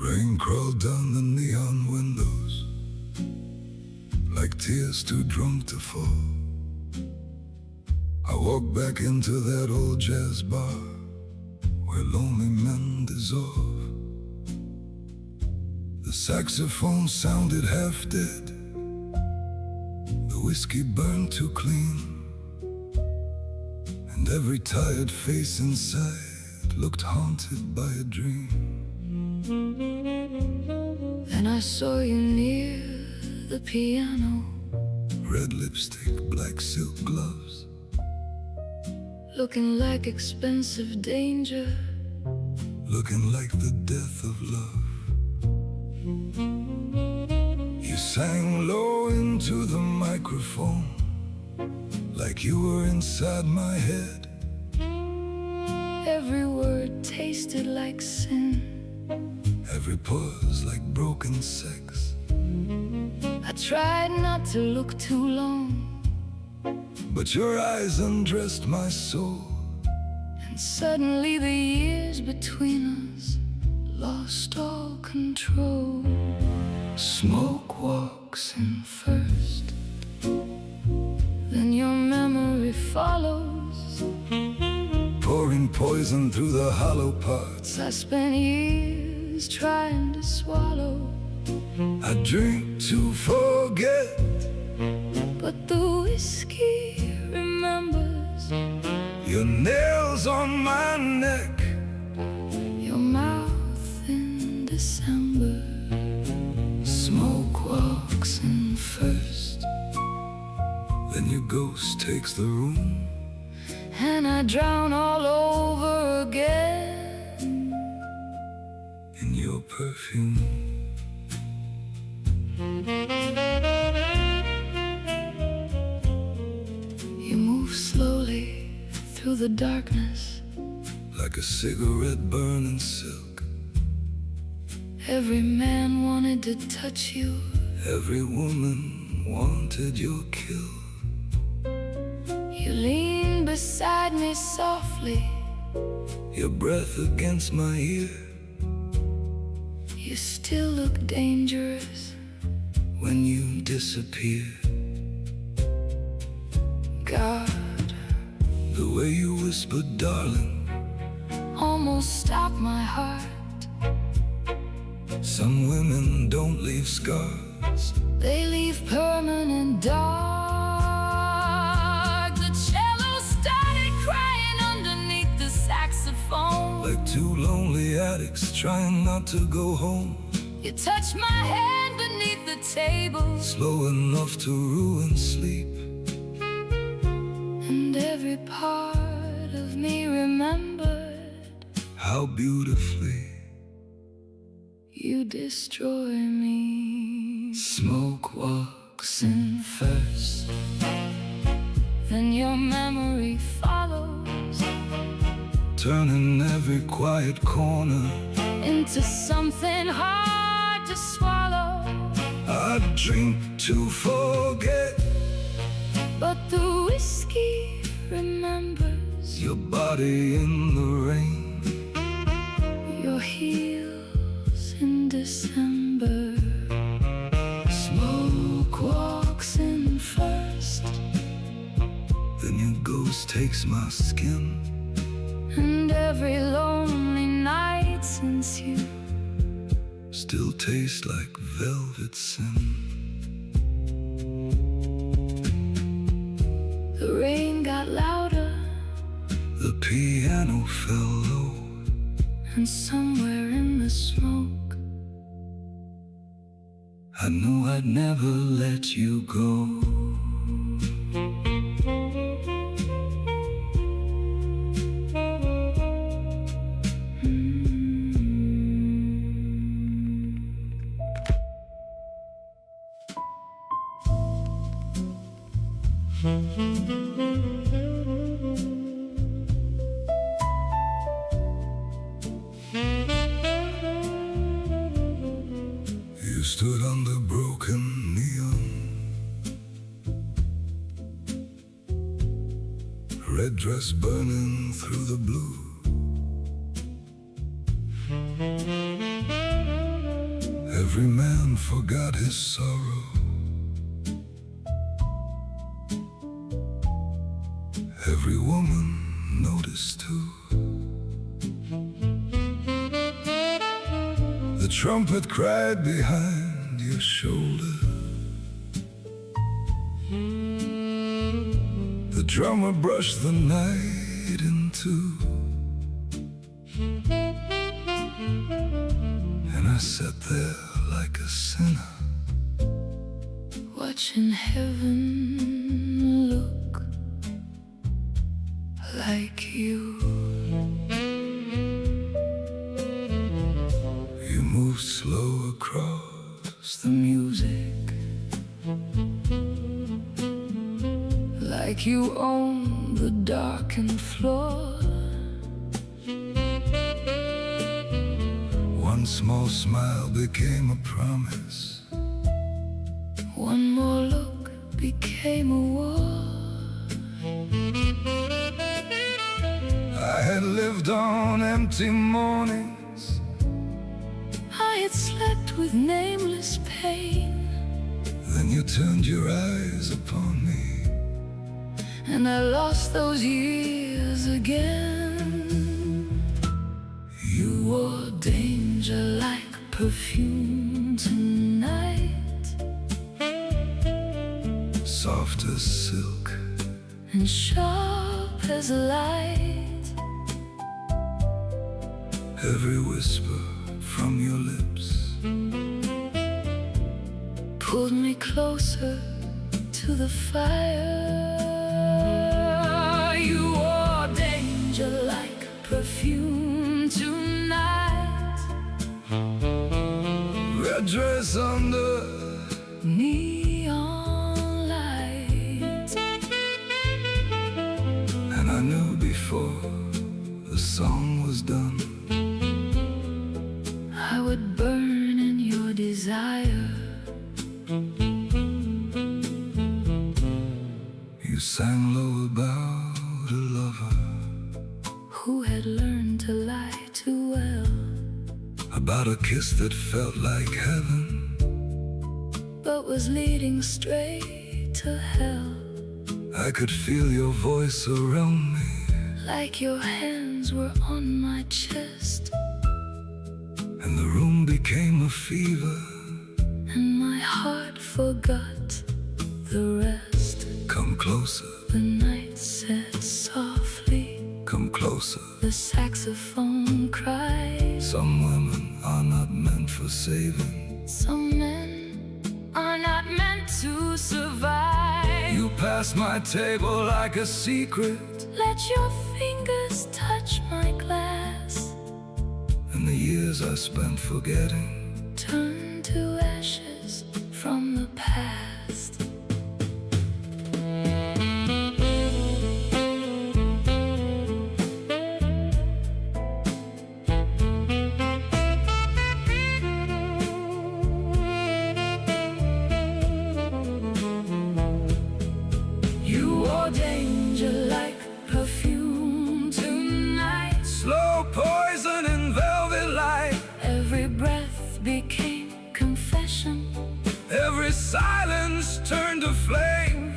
Rain crawled down the neon windows like tears too drunk to fall. I walked back into that old jazz bar where lonely men dissolve. The saxophone sounded half dead, the whiskey burned too clean, and every tired face inside looked haunted by a dream. Then I saw you near the piano, red lipstick, black silk gloves, looking like expensive danger, looking like the death of love. You sang low into the microphone, like you were inside my head. Every word tasted like sin, every pause like broken sex. I tried not to look too long, but your eyes undressed my soul. and suddenly the years between us lost all control. Smoke walks in first, then your memory follows, pouring poison through the hollow parts I spent years trying to swallow. I drink to forget, but the whiskey remembers your nails on my neck, your mouth in December. Smoke walks in first, then your ghost takes the room, and I drown all over again in your perfume. You move slowly through the darkness, like a cigarette burning silk. every man wanted to touch you, Every woman wanted your kill. you lean beside me softly, Your breath against my ear, you still look dangerous when you disappear. God, The way you whispered, darling, almost stopped my heart. some women don't leave scars, They leave permanent dark. The cello started crying underneath the saxophone. like two lonely addicts trying not to go home. You touched my hand beneath the table, Slow enough to ruin sleep, and every part of me remembered how beautifully you destroy me. Smoke walks in first, then your memory follows, turning every quiet corner. into something hard to swallow. I drink to forget, But the whiskey remembers your body in the rain, your heels in December. Smoke walks in first, then your ghost takes my skin, and every lonely night since you still tastes like velvet sin. The rain got louder, The piano fell low, and somewhere in the smoke I knew I'd never let you go. You stood under broken neon, dress burning through the blue. Every man forgot his sorrow. Every woman noticed too. The trumpet cried behind your shoulder. The drummer brushed the night in two. And I sat there like a sinner, watching heaven look like you. You moved slow across The music, like you own the darkened floor. One small smile became a promise. One more look became a war. I had lived on empty mornings. I had slept with nameless pain. Then you turned your eyes upon me. And I lost those years again. You wore danger like perfume tonight, Soft as silk and sharp as light. Every whisper from your lips Pulled me closer to the fire. You wore danger like perfume tonight, red dress under neon light. And I knew before the song was done, I would burn in your desire. you sang low about a lover, Who had learned to lie too well, about a kiss that felt like heaven. but was leading straight to hell. I could feel your voice around me, Like your hands were on my chest, and the room became a fever. and my heart forgot the rest. Come closer, The night said softly, come closer. the saxophone cried. Some women are not meant for saving. Some men are not meant to survive. You passed my table like a secret, Let your fingers touch my glass, and the years I spent forgetting turn to ashes from the past. You wore danger like perfume tonight, slow poison in velvet light. every breath became confession. Every silence turned to flame.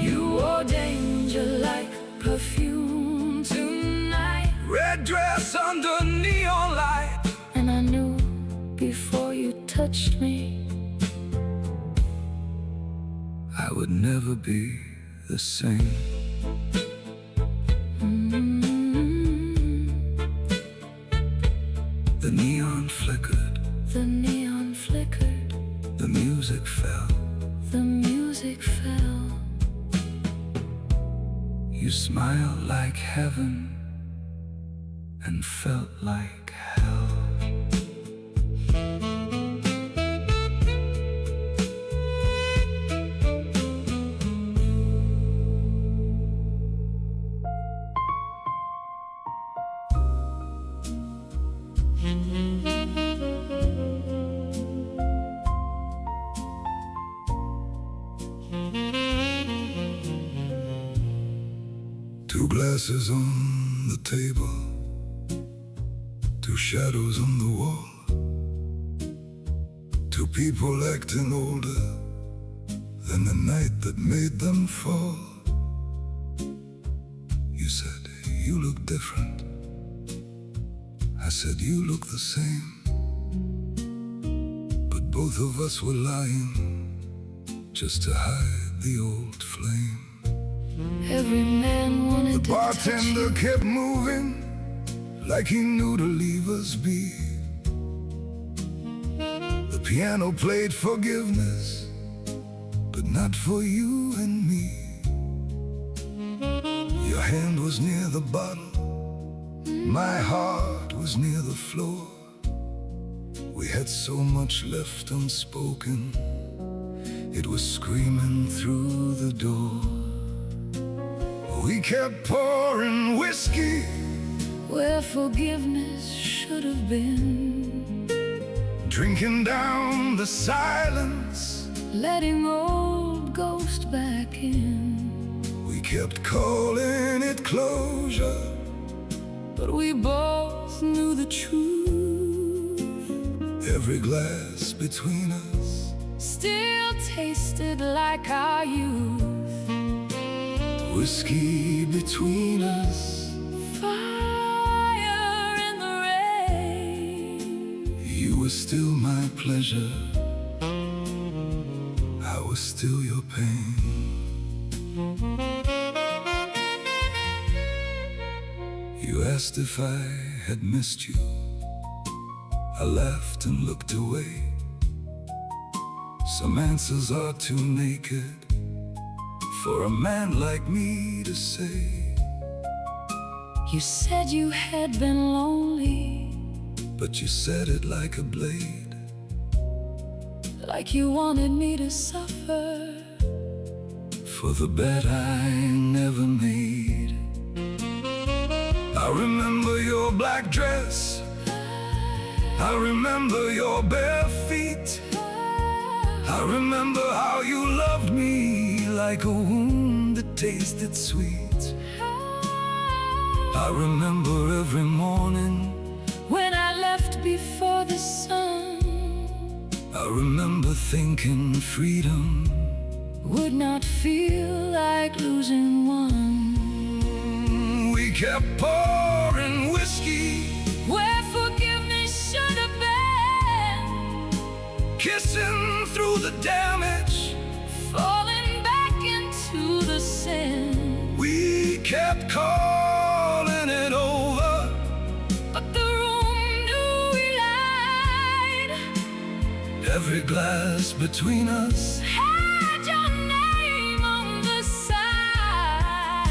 You wore danger like perfume tonight, Red dress under neon light. and I knew before you touched me, I would never be the same. The neon flickered, the neon flickered, the music fell. the music fell. You smiled like heaven and felt like hell. glasses on the table, two shadows on the wall, two people acting older than the night that made them fall. You said, you look different. I said, you look the same. But both of us were lying just to hide the old flame. Every man wanted The to bartender touch kept moving like he knew to leave us be. The piano played forgiveness, but not for you and me. Your hand was near the bottle, my heart was near the floor. We had so much left unspoken, it was screaming through the door. We kept pouring whiskey where forgiveness should have been, drinking down the silence, letting old ghosts back in. we kept calling it closure, But we both knew the truth. every glass between us Still tasted like our youth. whiskey between us. Fire in the rain. You were still my pleasure, I was still your pain. You asked if I had missed you, I laughed and looked away. Some answers are too naked for a man like me to say. You said you had been lonely, But you said it like a blade. like you wanted me to suffer. For the bet I never made. I remember your black dress, I remember your bare feet, I remember how you loved me like a wound that tasted sweet. I remember every morning When I left before the sun, I remember thinking freedom would not feel like losing one. We kept pouring whiskey, Where forgiveness should have been, kissing through the damage. falling back into the sin. We kept calling it over, But the room knew we lied. every glass between us Had your name on the side.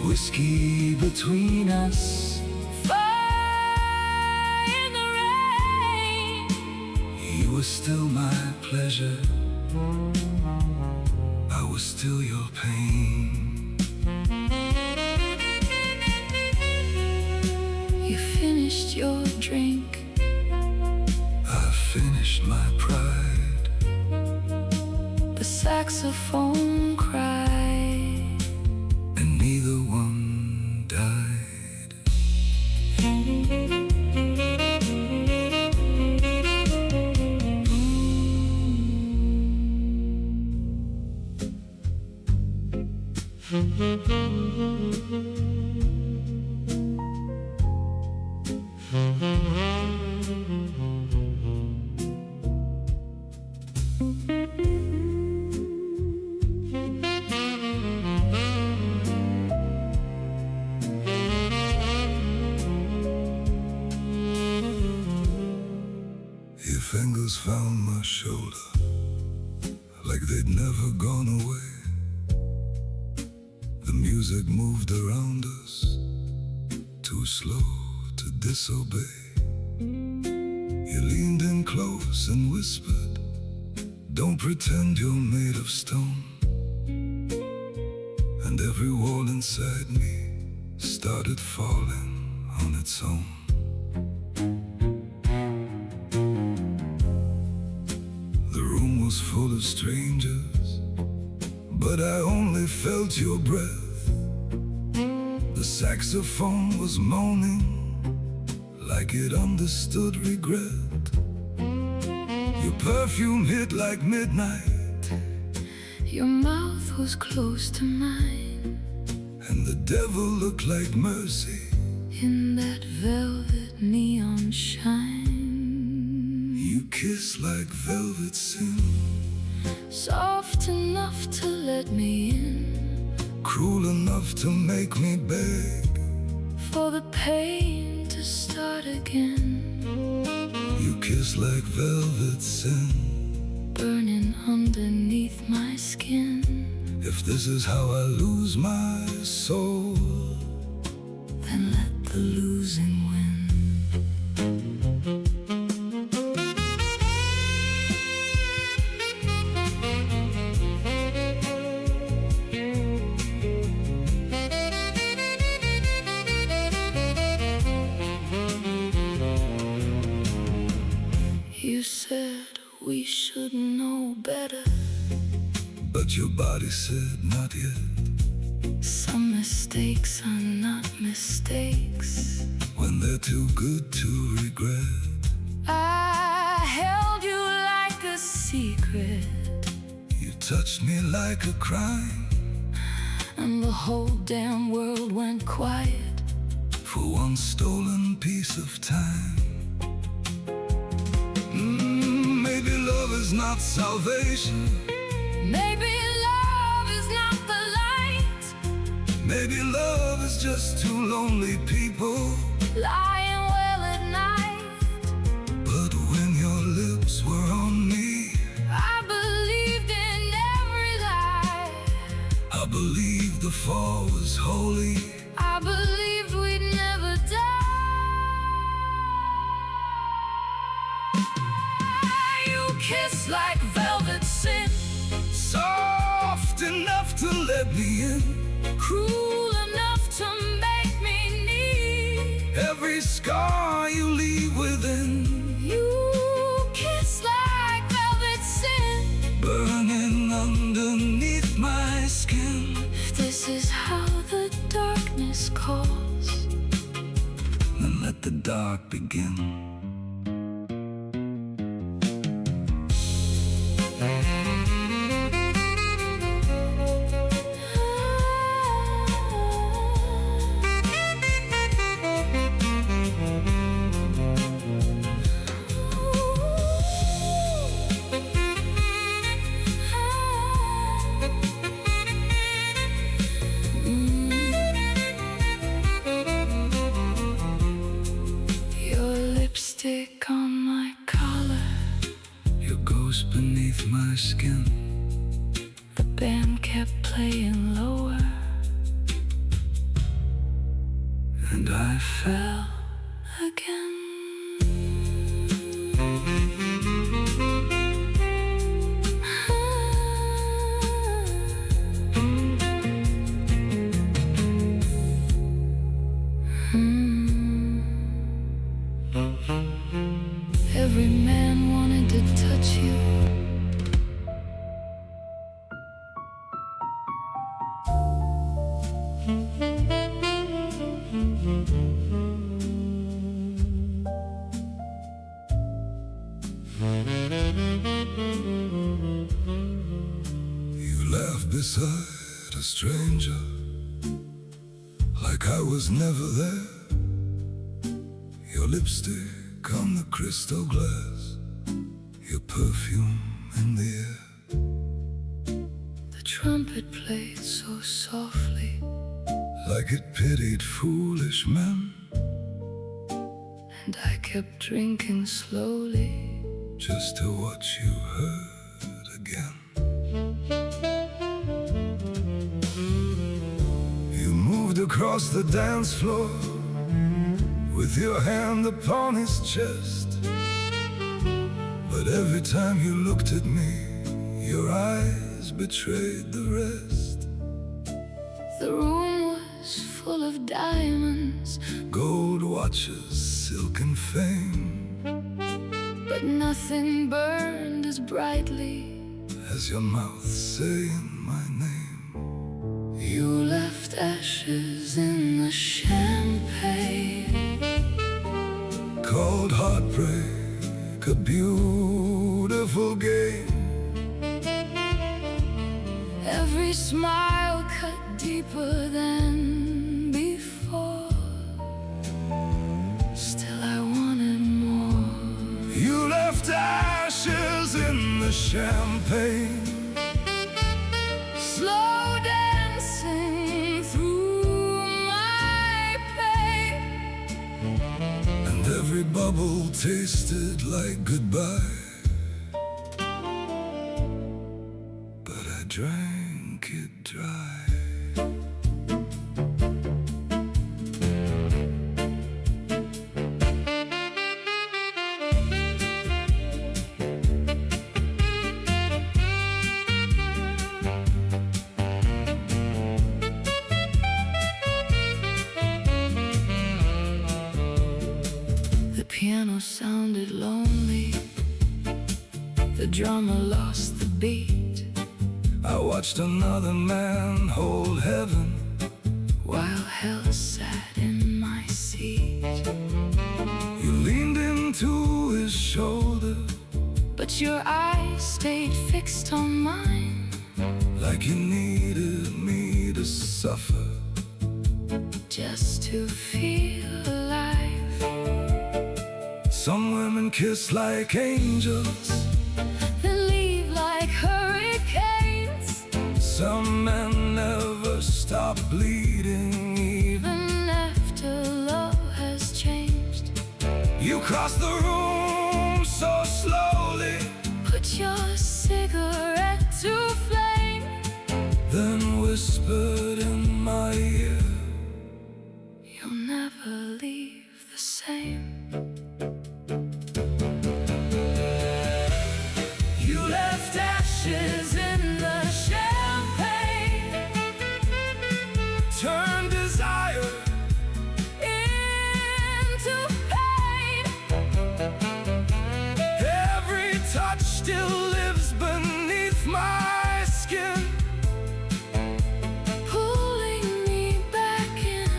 whiskey between us. Fire in the rain. You were still my pleasure, I was still your pain. You finished your drink, I finished my pride. the saxophone cried. And neither one died. Your fingers found my shoulder like they'd never gone away. The music moved around us, too slow to disobey. You leaned in close and whispered, don't pretend you're made of stone. And every wall inside me started falling on its own. The room was full of strangers, but I only felt your breath. The saxophone was moaning like it understood regret. Your perfume hit like midnight. Your mouth was close to mine, and the devil looked like mercy in that velvet neon shine. You kiss like velvet sin, soft enough to let me in, cruel enough to make me beg for the pain to start again. You kiss like velvet sin, burning underneath my skin. If this is how I lose my soul, then let the losing win. You said we should know better, but your body said not yet. Some mistakes are not mistakes when they're too good to regret. I held you like a secret. You touched me like a crime, and the whole damn world went quiet for one stolen piece of time. Maybe love is not salvation. Maybe love is not the light. Maybe love is just two lonely people lying well at night. But when your lips were on me, I believed in every lie. I believed the fall was holy. I believed we'd never die. Kiss like velvet sin, soft enough to let me in, cruel enough to make me need every scar you leave within. You kiss like velvet sin, burning underneath my skin. This is how the darkness calls, then let the dark begin. Lipstick on my collar, your ghost beneath my skin. The band kept playing lower, and I fell again. Every man wanted to touch you. You laughed beside a stranger, like I was never there. Your lipstick on the crystal glass, your perfume in the air. The trumpet played so softly, like it pitied foolish men. And I kept drinking slowly, just to watch you hurt again. You moved across the dance floor with your hand upon his chest, but every time you looked at me, your eyes betrayed the rest. The room was full of diamonds, gold watches, silken fame, but nothing burned as brightly as your mouth saying my name. You left ashes in the the champagne. Called heartbreak a beautiful game. Every smile cut deeper than before. Still I wanted more. You left ashes in the champagne, Slow dancing through my pain. and every bubble tasted like goodbye. But I drank it dry. The piano sounded lonely. The drummer lost the beat. I watched another man hold heaven While hell sat in my seat. You leaned into his shoulder But your eyes stayed fixed on mine. like you needed me to suffer. Just to feel alive. Some women kiss like angels, Then leave like hurricanes. some men never stop bleeding even Even after love has changed. you cross the room so slowly, Put your cigarette to flame. then whispered in my ear, You'll never leave the same. You left ashes in the champagne. turn desire Into pain. every touch still lives beneath my skin. Pulling me back in.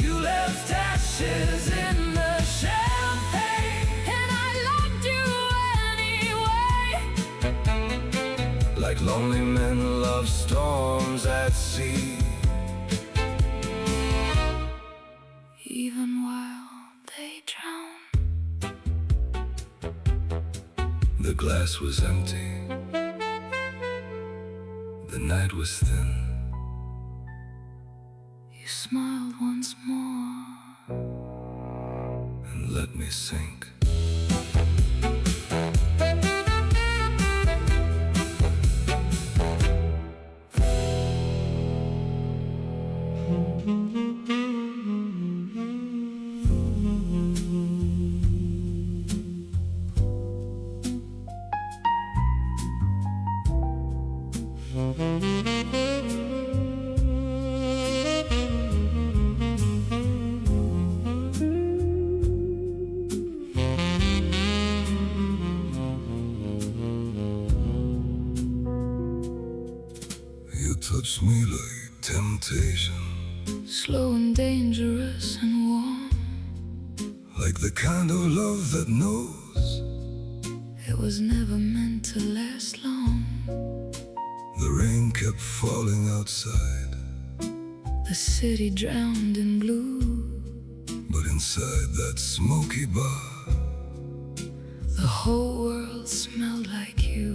You left ashes in the champagne, And I loved you anyway. like lonely men love storms at sea. Even while they drown. The glass was empty, the night was thin. You smiled once more. And let me sink. You touched me like temptation, Slow and dangerous and warm. like the kind of love that knows It was never meant to last long. the rain kept falling outside, The city drowned in blue. but inside that smoky bar, The whole world smelled like you.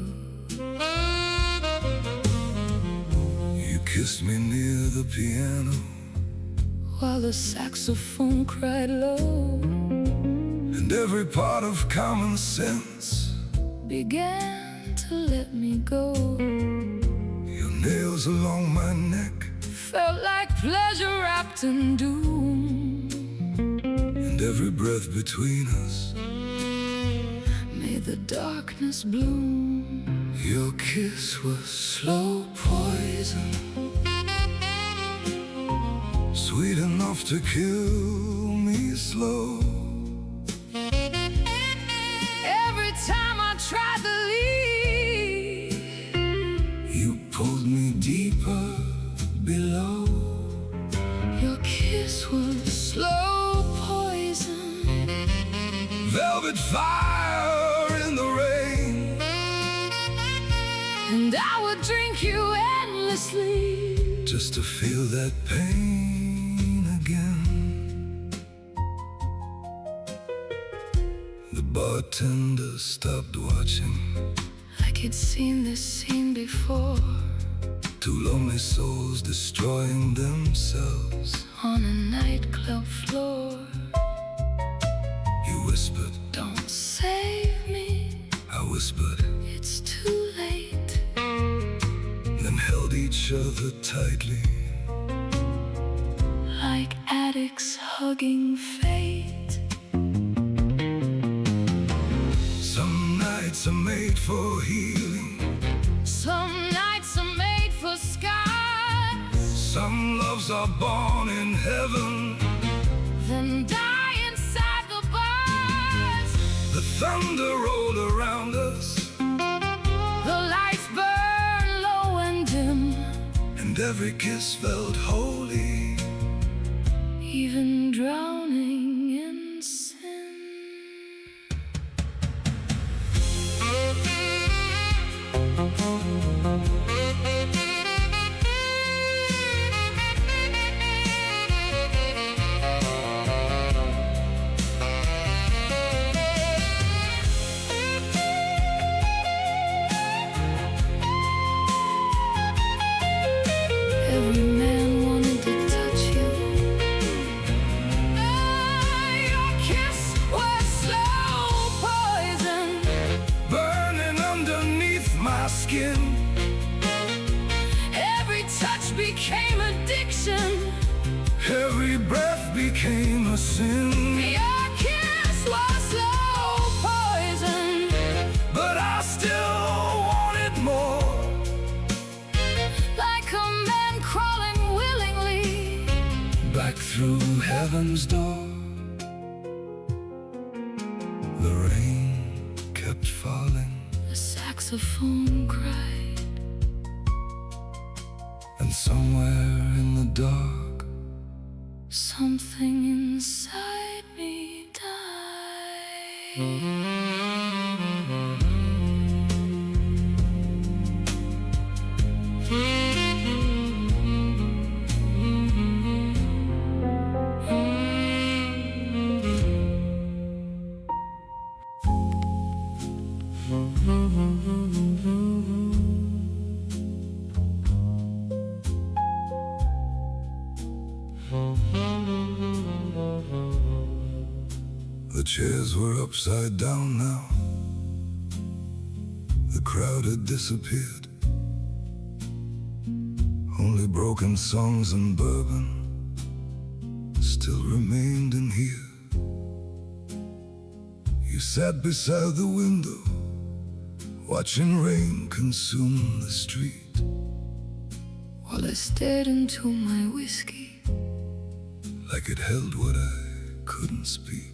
you kissed me near the piano, While the saxophone cried low. and every part of common sense Began to let me go. your nails along my neck, Felt like pleasure wrapped in doom. and every breath between us Made the darkness bloom. your kiss was slow poison, sweet enough to kill me slow. Every time I tried to leave, You pulled me deeper below. your kiss velvet fire in the rain. And I would drink you endlessly, just to feel that pain again. The bartender stopped watching, like he'd seen this scene before. Two lonely souls destroying themselves on a nightclub floor. You whispered, "Don't save me." I whispered, "It's too late." Then held each other tightly, like addicts hugging fate. Some nights are made for healing, some nights are made for skies. Some loves are born in heaven, then die inside the bars. The thunder rolled around us, the lights burn low and dim, and every kiss felt holy, even drowning in sin. Every man wanted to touch you. Your kiss was slow poison, burning underneath my skin. Every touch became addiction, every breath became a sin. Your kiss was slow poison, but I still wanted more. like a man crawling willingly back through heaven's door. The rain kept falling, the saxophone cried, and somewhere in the dark, something inside me died. The chairs were upside down now. The crowd had disappeared. Only broken songs and bourbon still remained in here. You sat beside the window, watching rain consume the street, while I stared into my whiskey, like it held what I couldn't speak.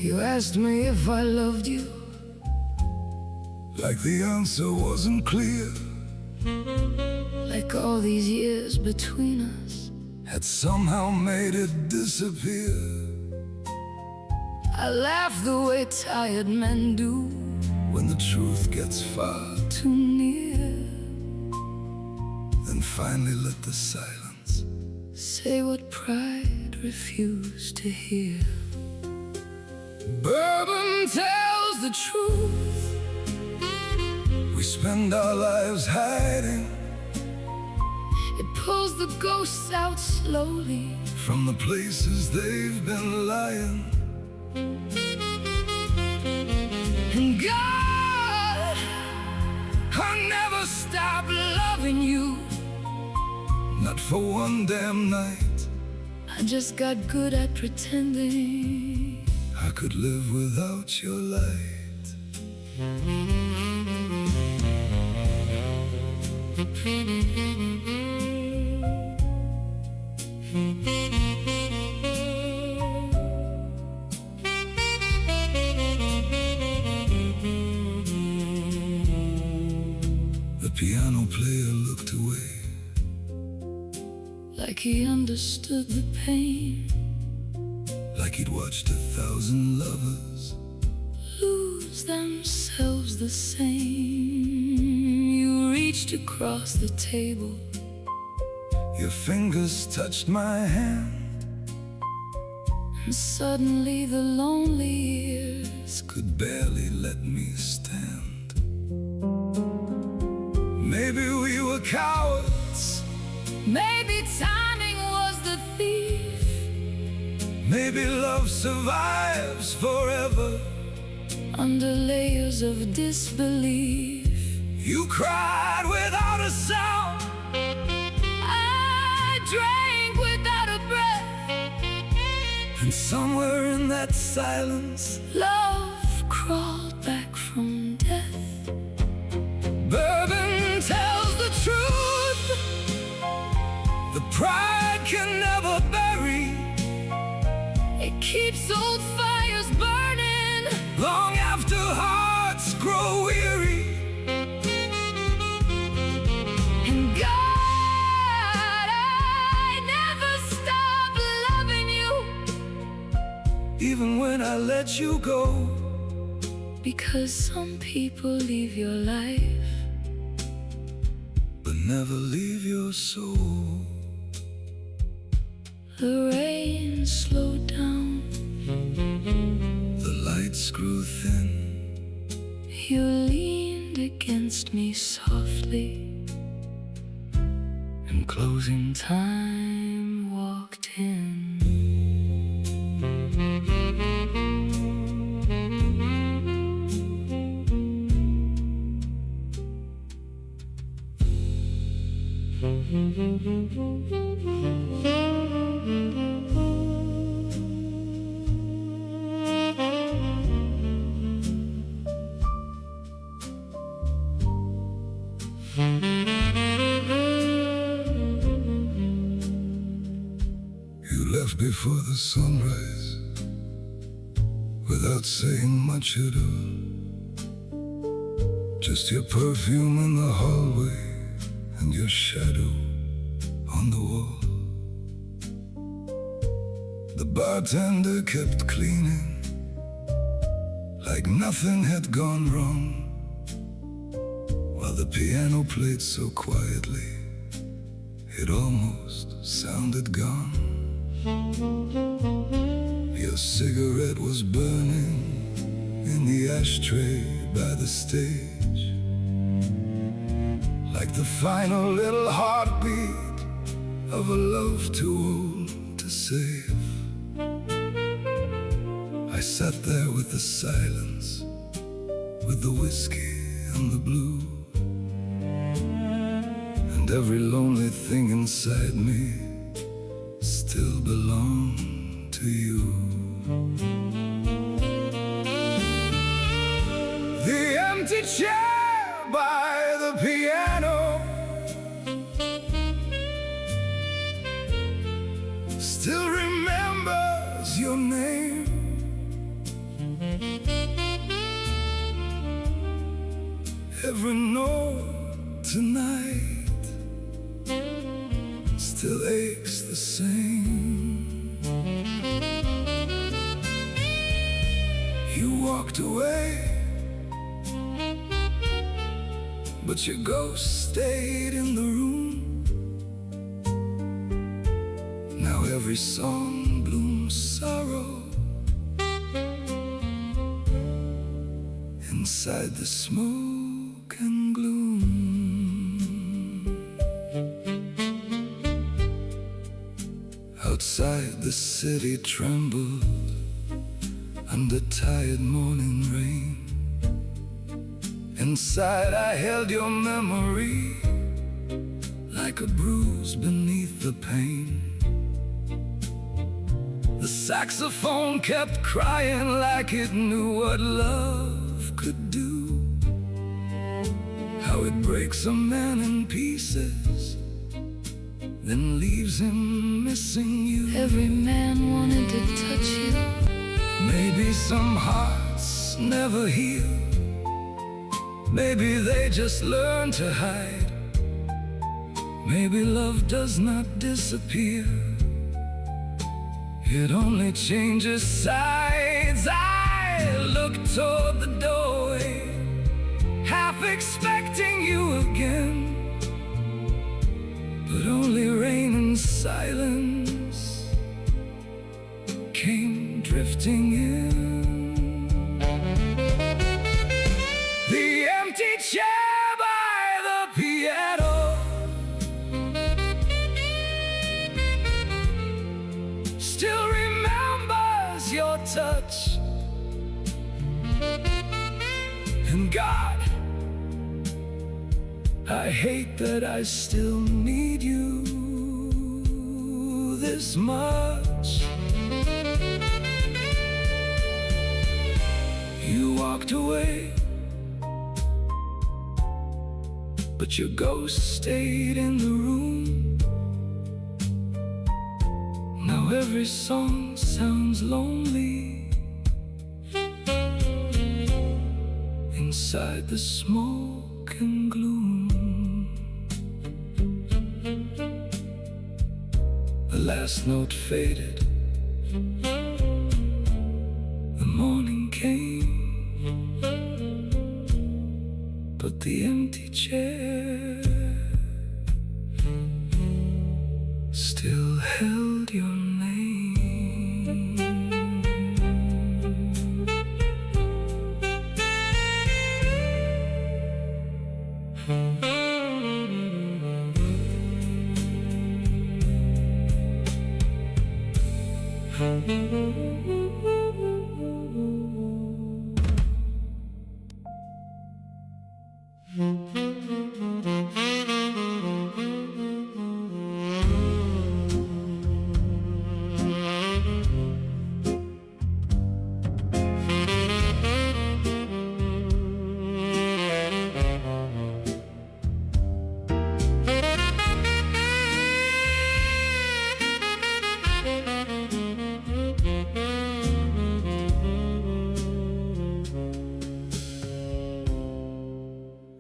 You asked me if I loved you, like the answer wasn't clear, like all these years between us had somehow made it disappear. I laughed the way tired men do when the truth gets far too near, then finally let the silence say what pride refused to hear. Bourbon Tells the truth. we spend our lives hiding, It pulls the ghosts out slowly from the places they've been lying. And God, I'll never stop loving you. Not for one damn night. I just got good at pretending I could live without your light. like like he understood the pain, like he'd watched 1,000 lovers lose themselves the same. You reached across the table, your fingers touched my hand, and suddenly the lonely years could barely let me stand. Maybe we were cowards, maybe timing was the thief, maybe love survives forever under layers of disbelief. You cried without a sound, I drank without a breath, and somewhere in that silence, love crawled back from death. bourbon tells the truth, the pride can never bury. It keeps old fires burning Long after hearts grow weary, and God, I never stop loving you, even when I let you go. because some people leave your life, But never leave your soul. the rain slowed down, The lights grew thin, you leaned against me softly, and closing time walked in. you left before the sunrise, without saying much at all. Just your perfume in the hallway and your shadow on the wall. The bartender kept cleaning, like nothing had gone wrong, while the piano played so quietly, it almost sounded gone. Your cigarette was burning in the ashtray by the stage, like the final little heartbeat of a love too old to save. I sat there with the silence, with the whiskey and the blue, and every lonely thing inside me still belonged to you. The empty chair by the piano still remembers your name. Every note tonight still aches the same. You walked away, but your ghost stayed in the room. Now every song blooms sorrow inside the smoke and gloom. Outside the city trembled under tired morning rain. Inside I held your memory like a bruise beneath the pain. The saxophone kept crying like it knew what love could do, how it breaks a man in pieces, then leaves him missing you. Every man wanted to touch you, Maybe some hearts never heal, maybe they just learn to hide. Maybe love does not disappear, it only changes sides. I look toward the doorway, half expecting you again, but only rain and silence came drifting in. The empty chair by the piano still remembers your touch. And God, I hate that I still need you this much. You walked away, but your ghost stayed in the room. Now every song sounds lonely inside the smoke and gloom. The last note faded, the morning came, but the empty chair still held your name.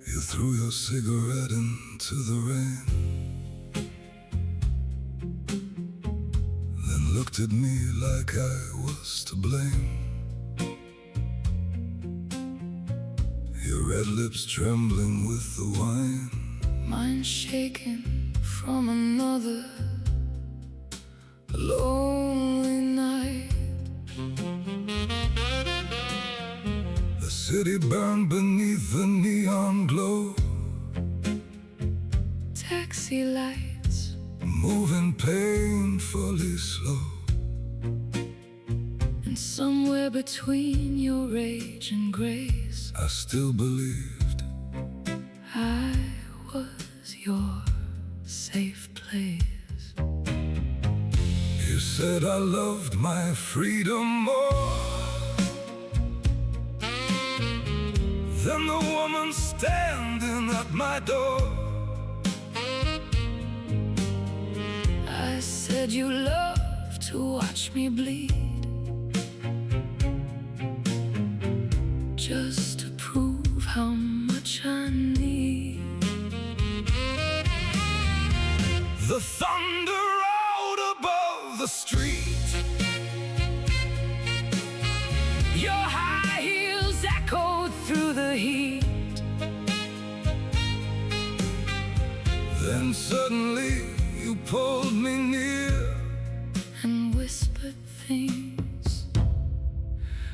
You threw your cigarette into the rain, then looked at me like I was to blame. Your red lips trembling with the wine, Mine shaking from another lonely night. the city burned beneath the neon glow, Taxi lights, moving painfully slow. and somewhere between your rage and grace, I still believed I was your safe place. you said I loved my freedom more than the woman standing at my door. I said you love to watch me bleed, just to prove how much I need. The thunder out above the street, Your high heels echoed through the heat. then suddenly you pulled me near And whispered things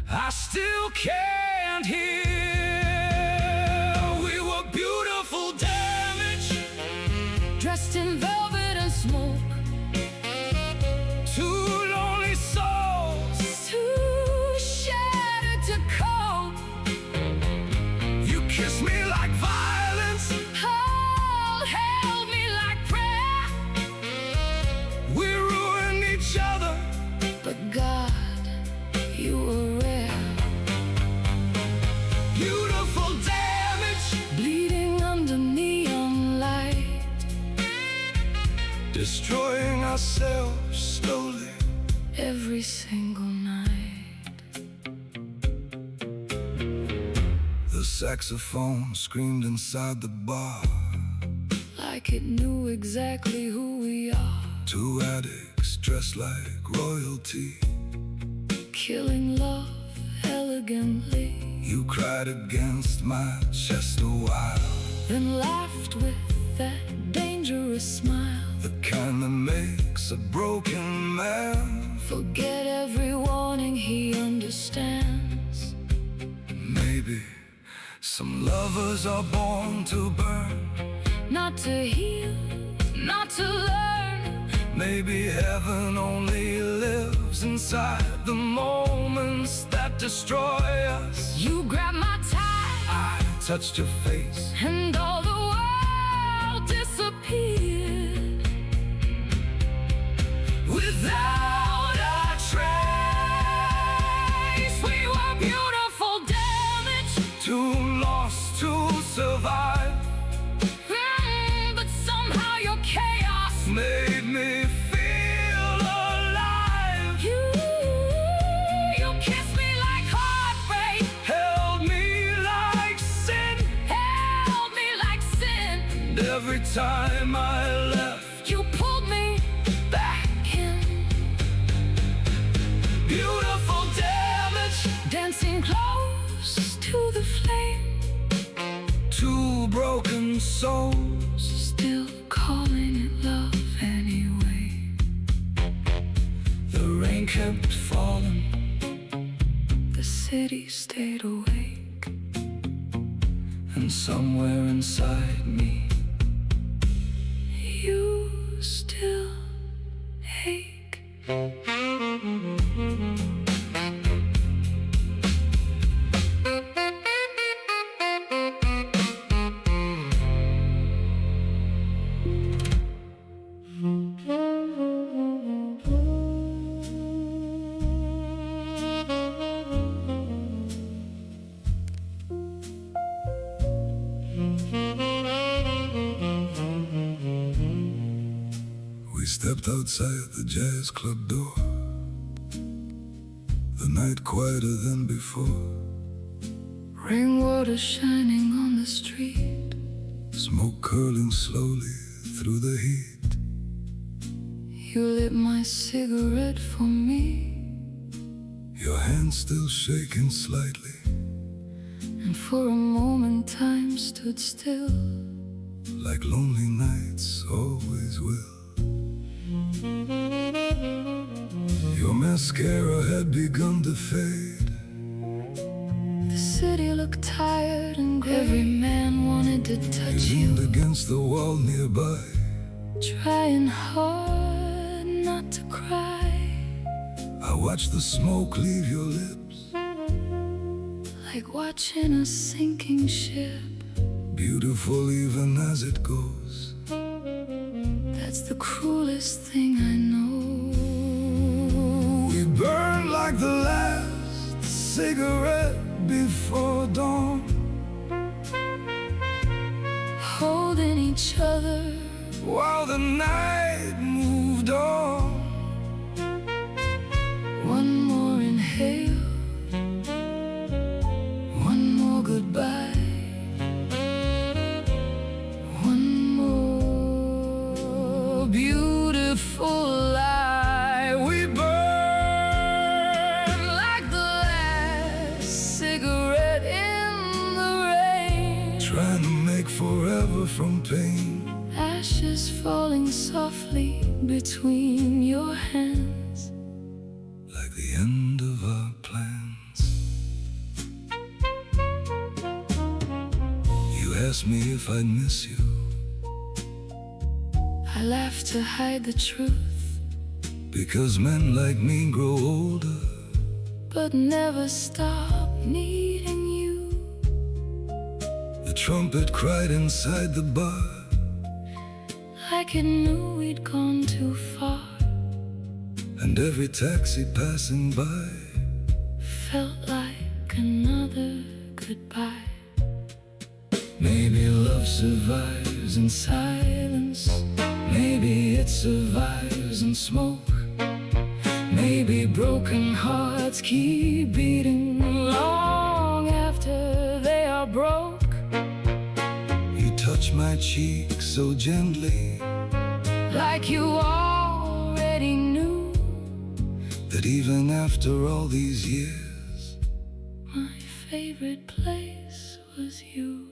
I still can't hear. We were beautiful damage, dressed in velvet and smoke, two lonely souls. too shattered to cope. You kissed me like violence, Held me like prayer, we ruined each other. but God, you were rare. Beautiful damage, Bleeding under neon light, destroying ourselves slowly. every single night. The saxophone screamed inside the bar, Like like it knew exactly who we are. Two addicts dressed like royalty, Killing love elegantly. you cried against my chest a while, Then laughed with that dangerous smile. the kind that makes a broken man Forget every warning, he understands. Maybe some lovers are born to burn, Not to heal, not to learn. maybe heaven only lives inside the moments that destroy us. You grabbed my tie, I touched your face, and all the world disappeared without a trace. We were beautiful damage, too lost to survive. but somehow your chaos Made me feel alive. You kissed me like heartbreak, Held me like sin, held me like sin. and every time I left, You pulled me back in, beautiful damage. dancing close to the flame, Two broken souls, still calling it love anyway. the rain kept falling, The city stayed awake, and somewhere inside me, you still ache. we stepped outside the jazz club door, the night quieter than before. Rainwater shining on the street, Smoke curling slowly through the heat. you lit my cigarette for me. Your hand still shaking slightly, And for a moment time stood still, like lonely nights always will. Your mascara had begun to fade. the city looked tired and gray. Every man wanted to touch You you, leaned against the wall nearby. trying hard not to cry. I watched the smoke leave your lips, Like watching a sinking ship. beautiful even as it goes. That's the cruelest thing I know. We burned like the last cigarette before dawn, Holding each other, while the night moved on. one more inhale, one more goodbye, one more beautiful lie. We burn like the last cigarette in the rain. Trying to make forever from pain. Ashes falling softly between your hands. Like the end of our plans. You asked me if I'd miss you. I laugh to hide the truth, Because men like me grow older, but never stop needing you. the trumpet cried inside the bar. Like it knew we'd gone too far. And every taxi passing by Felt like another goodbye. maybe love survives in silence. Maybe it survives in smoke. Maybe broken hearts keep beating long after they are broke. You touch my cheeks so gently, like you already knew that even after all these years, my favorite place was you.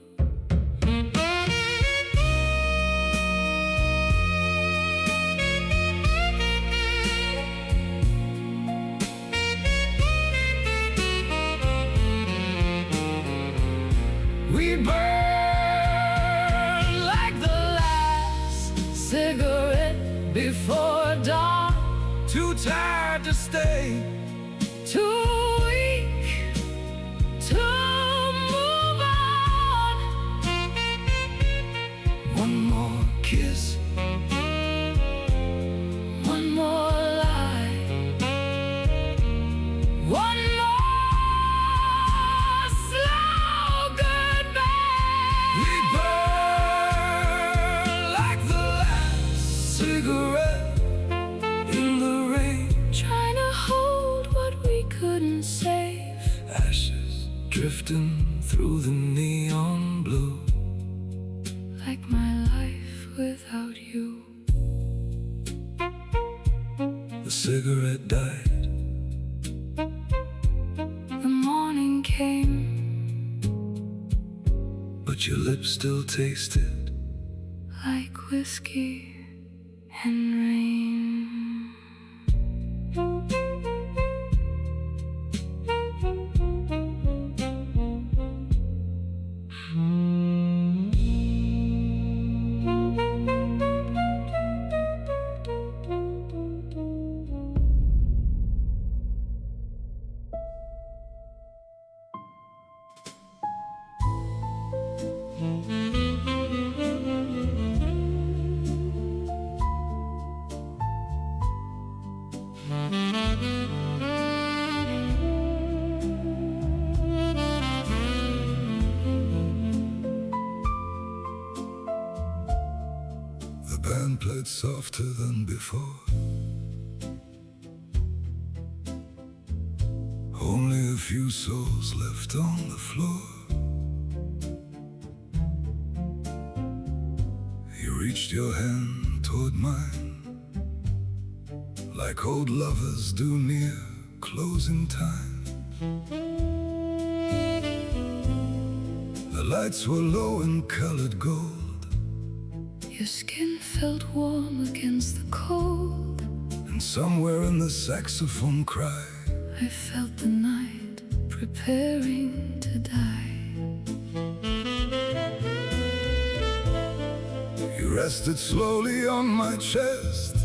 we burn Like the last cigarette before dawn, too tired to stay. too weak to move on. One more kiss, One more lie, one more slow goodbye. we burn like the last cigarette in the rain. Trying to hold what we couldn't save, Ashes drifting through the neon blue. like my life without you. The cigarette died. The morning came, But your lips still tasted like whiskey and rain. The band played softer than before. Only a few souls left on the floor. You reached your hand toward mine, like old lovers do near closing time. The lights were low and colored gold, Your skin felt warm against the cold. and somewhere in the saxophone cry, I felt the night preparing to die. you rested slowly on my chest.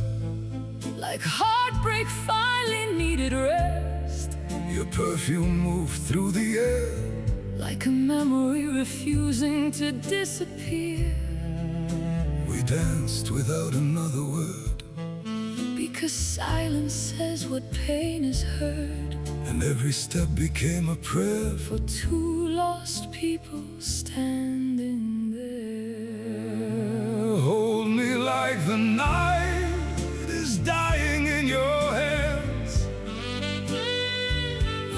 Like heartbreak finally needed rest. Your perfume moved through the air. Like a memory refusing to disappear. We danced without another word, Because silence says what pain is heard. and every step became a prayer. For two lost people standing there. Hold me like the night is dying in your hands,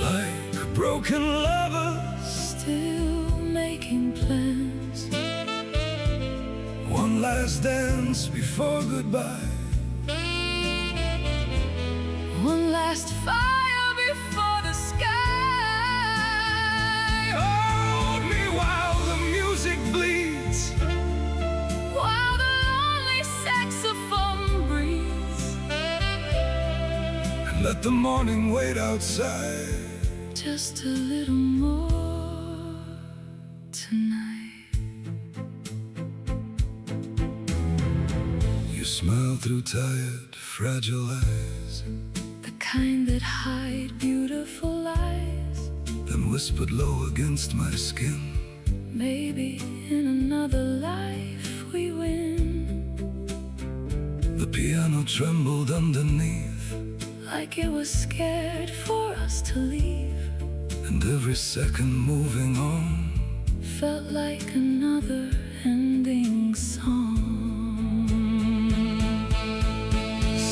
like broken lovers, Still making plans. one last dance before goodbye. One last fire before the sky. Hold me while the music bleeds, While the lonely saxophone breathes. and let the morning wait outside. Just a little more tonight. You smile through tired, fragile eyes, The kind that hide beautiful lies. then whispered low against my skin. Maybe in another life we win. The piano trembled underneath, Like it was scared for us to leave. and every second moving on Felt like another ending song.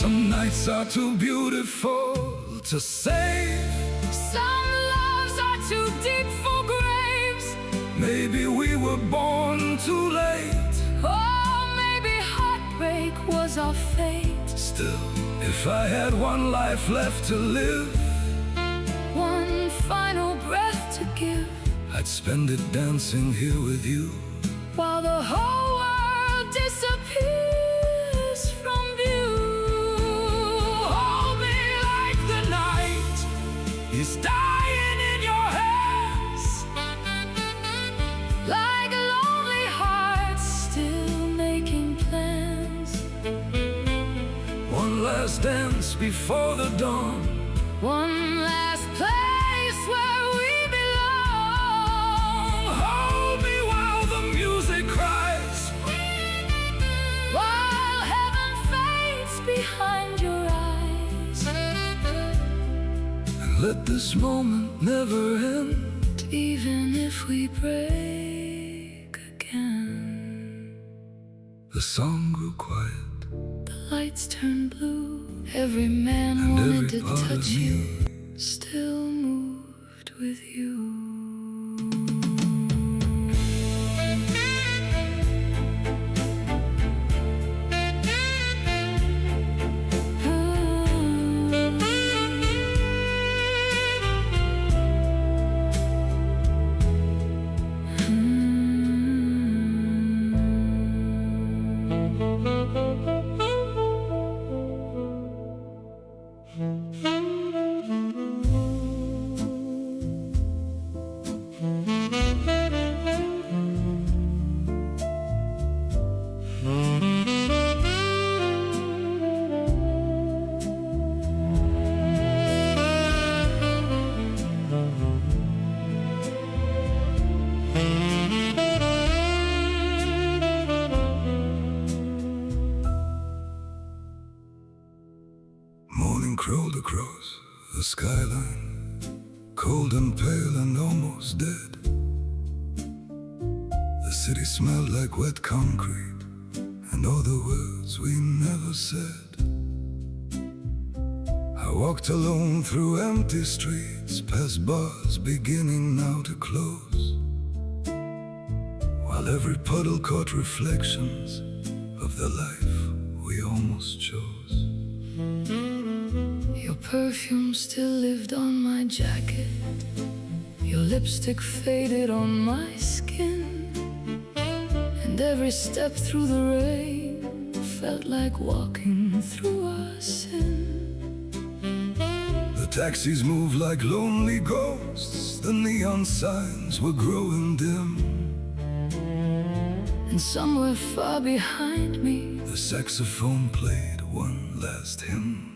Some nights are too beautiful to save. Some loves are too deep for graves. Maybe we were born too late. Oh, our fate. Still, if I had one life left to live, one final breath to give, I'd spend it dancing here with you, while the whole world disappears from view. Hold me like the night is dying in your hands, like a lonely heart still making plans. one last dance before the dawn, One last place where we belong. hold me while the music cries, While heaven fades behind your eyes, and let this moment never end. even if we break again. The song grew quiet, The lights turned blue. Every man and wanted every to part of touch me you, still moved with you. Morning crawled across the skyline, cold and pale and almost dead. The city smelled like wet concrete and all the words we never said. I walked alone through empty streets, past bars beginning now to close, while every puddle caught reflections of the life we almost chose. Your perfume still lived on my jacket. Your lipstick faded on my skin. And every step through the rain felt like walking through our sin. The taxis moved like lonely ghosts, the neon signs were growing dim, And somewhere far behind me, the saxophone played one last hymn.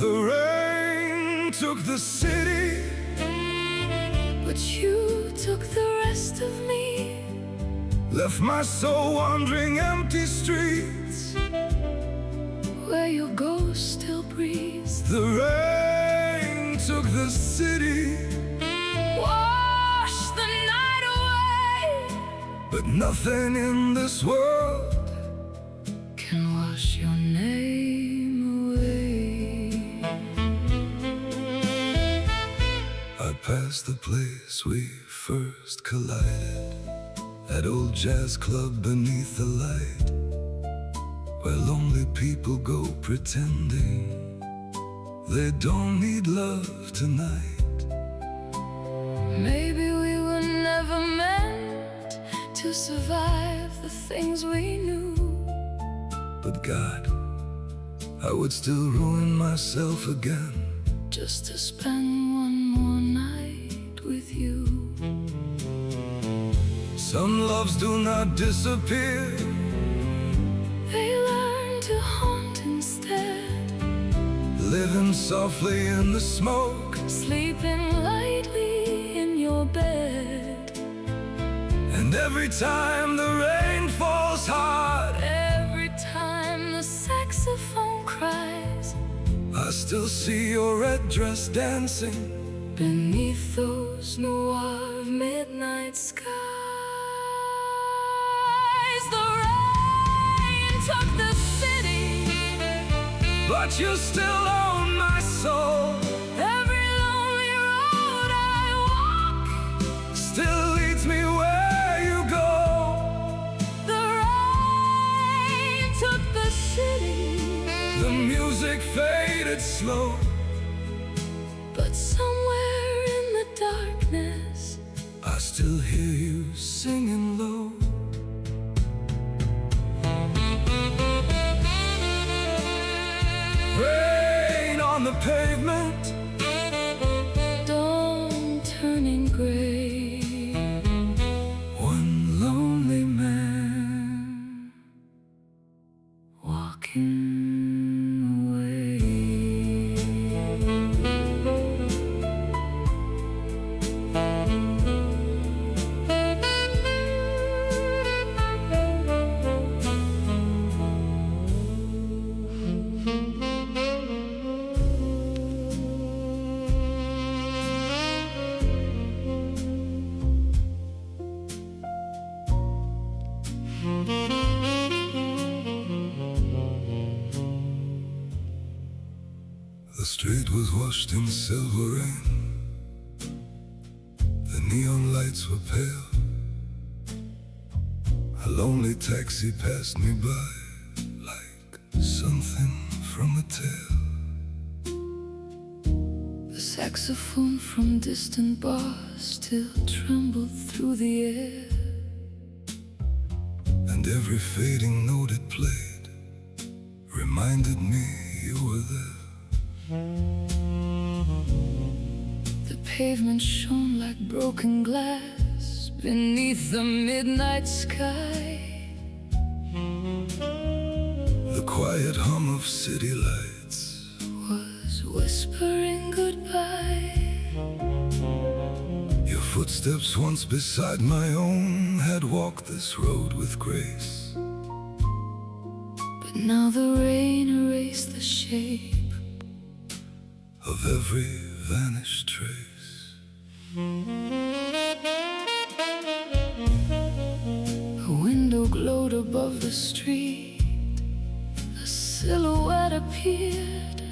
The rain took the city, but you took the rest of me. left my soul wandering empty streets. Where your ghost still breathes. The rain took the city, Wash the night away, but nothing in this world can wash your name away. I passed the place we first collided, that old jazz club beneath the light, where lonely people go pretending they don't need love tonight. Maybe we were never meant to survive the things we knew. But God, I would still ruin myself again Just to spend one more night with you. Some loves do not disappear, They learn to haunt instead, living softly in the smoke, sleeping lightly in your bed. and every time the rain falls hard, Every time the saxophone cries, I still see your red dress dancing beneath those noir midnight skies. The rain took the city, but you still own my soul. every lonely road I walk Still leads me where you go. The rain took the slow. But somewhere in the darkness, I still hear you singing low. Rain on the pavement, dawn turning gray. one lonely man Walking away. The street was washed in silver rain. The neon lights were pale. A lonely taxi passed me by like something from a tale. The saxophone from distant bars still trembled through the air. And every fading note it played reminded me you were there. The pavement shone like broken glass beneath the midnight sky. The quiet hum of city lights Was whispering goodbye. Your footsteps once beside my own had walked this road with grace. But now the rain erased the shape Of every vanished trace. A window glowed above the street. A silhouette appeared,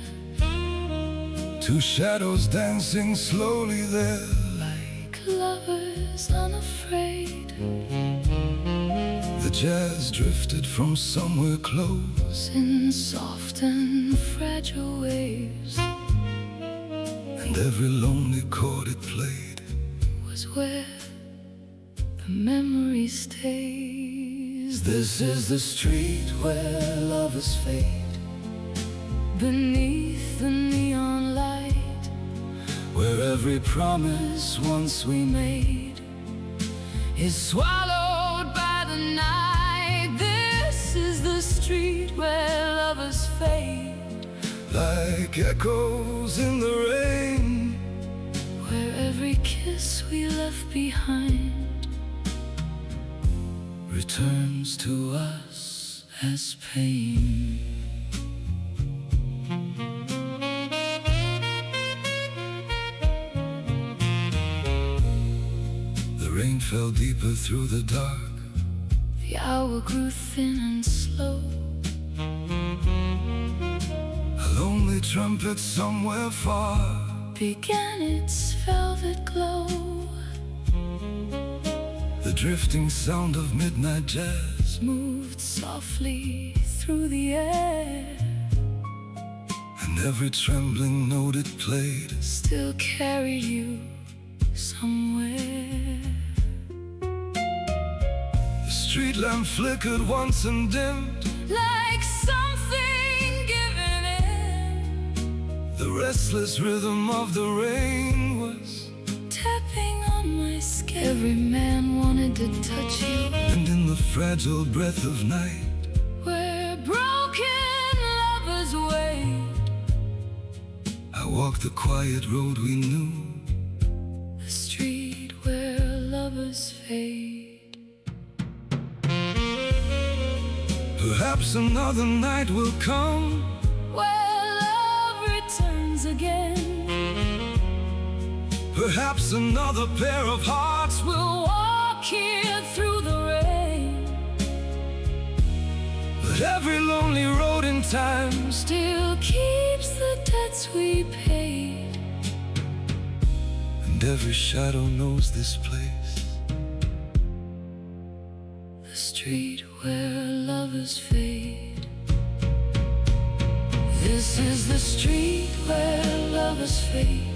Two shadows dancing slowly there. like lovers unafraid. The jazz drifted from somewhere close, In soft and fragile waves, and every lonely chord it played was where the memory stays. This is the street where lovers fade, Beneath the neon light, where every promise once we made is swallowed by the night. This is the street where lovers fade, like echoes in the rain, where every kiss we left behind returns to us as pain. The rain fell deeper through the dark. The hour grew thin and slow. A lonely trumpet somewhere far Began its velvet glow. The drifting sound of midnight jazz Moved softly through the air. and every trembling note it played Still carried you somewhere. The street lamp flickered once and dimmed. Like something given in. The restless rhythm of the rain was, Tapping on my skin. Every man wanted to touch you. and in the fragile breath of night Where broken lovers wait. I walked the quiet road we knew. The street where lovers fade. Perhaps another night will come Where love returns again. Perhaps another pair of hearts will We'll walk here through the rain. But every lonely road in time Still keeps the debts we paid. and every shadow knows this place. The street where lovers fade. This is the street where lovers fade,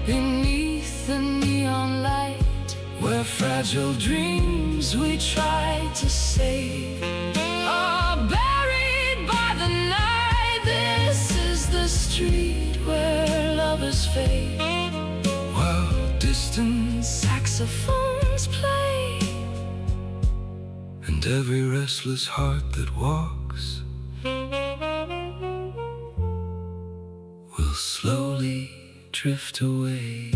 beneath the neon light, where fragile dreams we tried to save are buried by the night. This is the street where lovers fade, while distant saxophones play, and every restless heart that walks will slowly drift away.